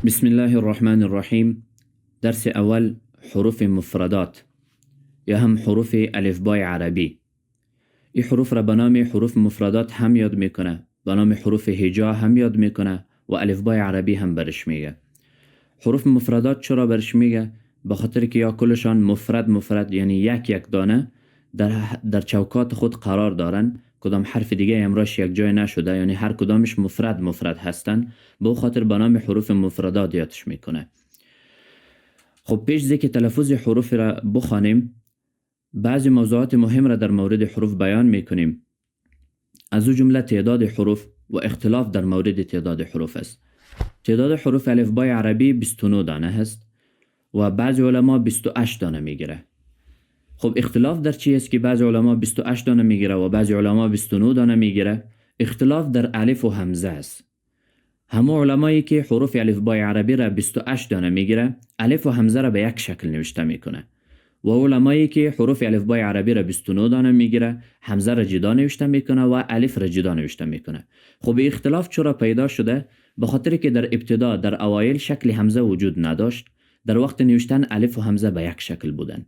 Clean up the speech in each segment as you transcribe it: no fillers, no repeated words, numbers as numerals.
بسم الله الرحمن الرحیم. درس اول حروف مفردات یا هم حروف الفبای عربی. این حروف را به نام حروف مفردات هم یاد میکنه، به نام حروف هجا هم یاد میکنه و الفبای عربی هم برش میگه. حروف مفردات چرا برش میگه؟ به خاطر که یا کلشان مفرد یعنی یک دانه در چوکات خود قرار دارن، کدام حرف دیگه امراش یک جای نشده، یعنی هر کدامش مفرد هستن، به خاطر به نام حروف مفردات یادش میکنه. خب پیش از که تلفظ حروف را بخوانیم، بعضی موضوعات مهم را در مورد حروف بیان میکنیم. از او جمله تعداد حروف و اختلاف در مورد تعداد حروف است. تعداد حروف الفبای عربی 29 دانه هست و بعضی علما 28 دانه میگیره. خب اختلاف در چی است که بعضی علما 28 دانه میگیره و بعضی علما 29 دانه میگیره؟ اختلاف در الف و همزه است. همه علمایی که حروف الفبای عربی را 28 دانه میگیره، الف و همزه را به یک شکل نوشته میکنه، و علمایی که حروف الفبای عربی را 29 دانه میگیره، همزه را جدا نوشته میکنه و الف را جدا نوشته میکنه. خب اختلاف چرا پیدا شده؟ به خاطر که در ابتدا، در اوایل شکل همزه وجود نداشت. در وقت نوشتن الف و همزه به یک شکل بودن،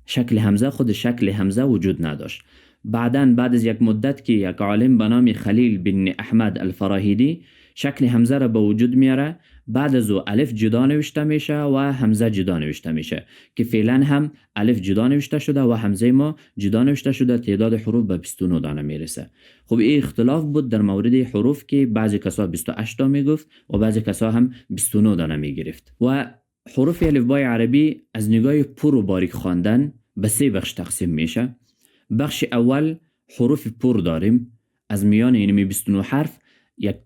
شکل همزه خود شکل همزه وجود نداشت. بعد از یک مدت که یک عالم به نام خلیل بن احمد الفراهیدی شکل همزه را به وجود میاره، بعد از او الف جدا نوشته میشه و همزه جدا نوشته میشه، که فعلا هم الف جدا نوشته شده و همزه ما جدا نوشته شده. تعداد حروف به 29 دانه میرسه. خب این اختلاف بود در مورد حروف که بعضی کسا 28 تا میگفت و بعضی کسا هم 29 دانه میگرفت. و حروف الفبای عربی از نگاه پر و باریک خواندن به 3 بخش تقسیم میشه. بخش اول حروف پر داریم. از میان این 29 حرف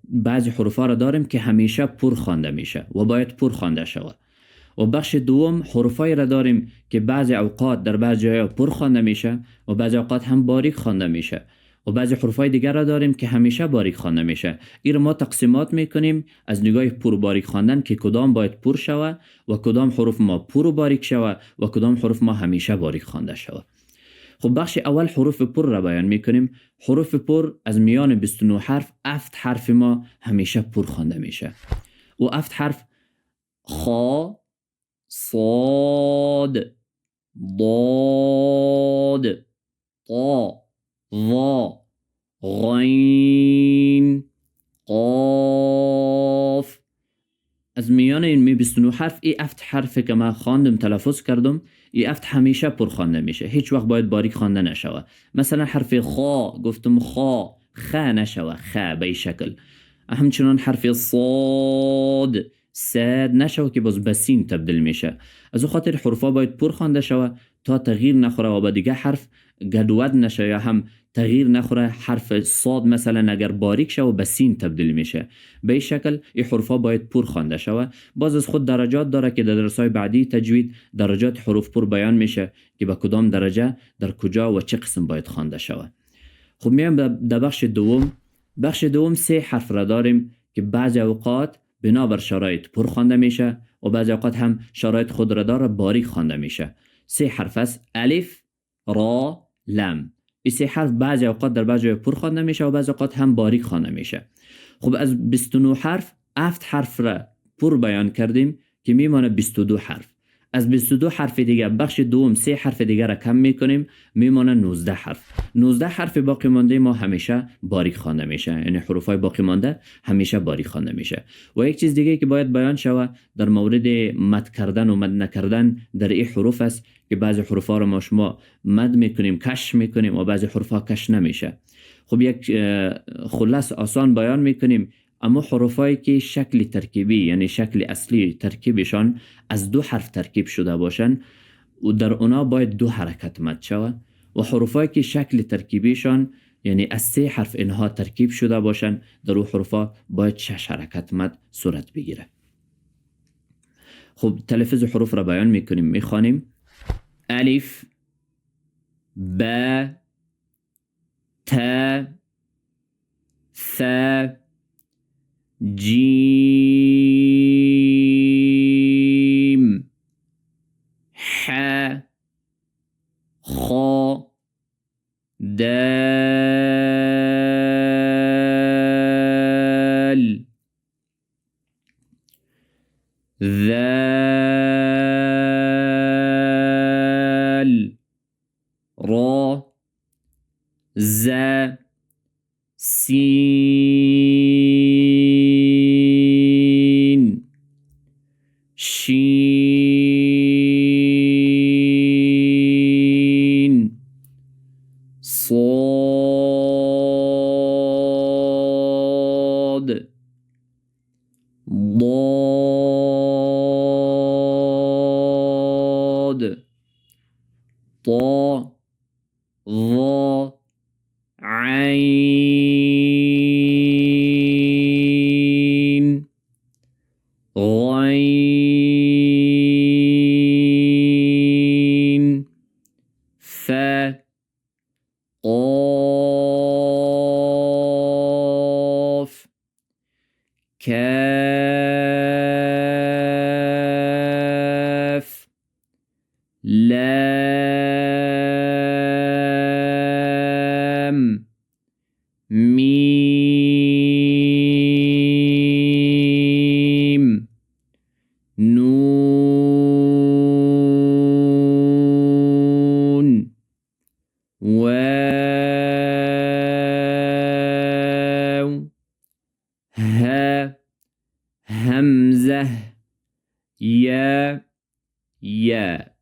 بعضی حروفا را داریم که همیشه پر خوانده میشه و باید پر خوانده شود. و بخش دوم حروفایی را داریم که بعضی اوقات در بعضی جاها پر خوانده میشه و بعضی اوقات هم باریک خوانده میشه. و بعضی حروفای دیگر را داریم که همیشه باریک خوانده میشه. این را ما تقسیمات میکنیم از نگاه پر و باریک خواندن که کدام باید پر شود و کدام حروف ما پر و باریک شود و کدام حروف ما همیشه باریک خوانده شود. خب بخش اول حروف پر را بیان میکنیم. حروف پر از میان 29 حرف 7 حرف ما همیشه پر خوانده میشه. و 7 حرف خا، صاد، ضاد، طا، ظا، غین، قاف. از میان این 29 حرف ای 7 حرف که من خواندم تلفظ کردم، ای 7 همیشه پر خوانده میشه، هیچ وقت باید باریک خوانده نشوه. مثلا حرف خا گفتم خ نشوه، خ به این شکل. همچنان حرف صاد نشوه که باز بسین تبدیل میشه. از او خاطر حرفا باید پر خوانده شوه تا تغییر نخوره و به دیگه حرف گدود نشه یا هم تغییر نخوره. حرف صاد مثلا اگر باریک شه و به سین تبدیل میشه، به این شکل این حروفا باید پر خوانده شوه. باز از خود درجات داره که در درس‌های بعدی تجوید درجات حروف پر بیان میشه که به کدام درجه در کجا و چه قسم باید خوانده شوه. خب میایم در بخش دوم. بخش دوم 3 حرف را داریم که بعضی اوقات بنابر شرایط پر خوانده میشه و بعضی اوقات هم شرایط خود را داره باریک خوانده میشه. 3 حرف است: الف، را، لم. این 3 حرف بعضی اوقات در بعضی جای پر خوانده میشه و بعضی اوقات هم باریک خوانده میشه. خب از 29 حرف 7 حرف را پر بیان کردیم که میمانه 22 حرف. از 22 حرف دیگه بخش دوم 3 حرف دیگه را کم میکنیم، میمانه 19 حرف. 19 حرف باقی مانده ما همیشه باریک خوانده میشه، یعنی حروفای باقی مانده همیشه باریک خوانده میشه. و یک چیز دیگه که باید بیان شوه در مورد مد کردن و مد نکردن در این حروف است که بعضی حروفا رو ما شما مد میکنیم، کش میکنیم و بعضی حروفا کش نمیشه. خب یک خلاص آسان بیان میکنیم. اما حروفایی که شکل ترکیبی یعنی شکل اصلی ترکیبشان از 2 حرف ترکیب شده باشن و در اونا باید 2 حرکت مد شوه، و حروفایی که شکل ترکیبیشان یعنی از 3 حرف اینها ترکیب شده باشن در اون حروفا باید 6 حرکت مد صورت بگیره. خب تلفظ حروف را بیان میکنیم، میخوانیم: الف، با، تا، ثا، جیم، ح، خا، دال. ذال را زا سين شين صاد ضاد طا ظا عين غين فا قاف كاف لام ميم نون واو ها همزة يا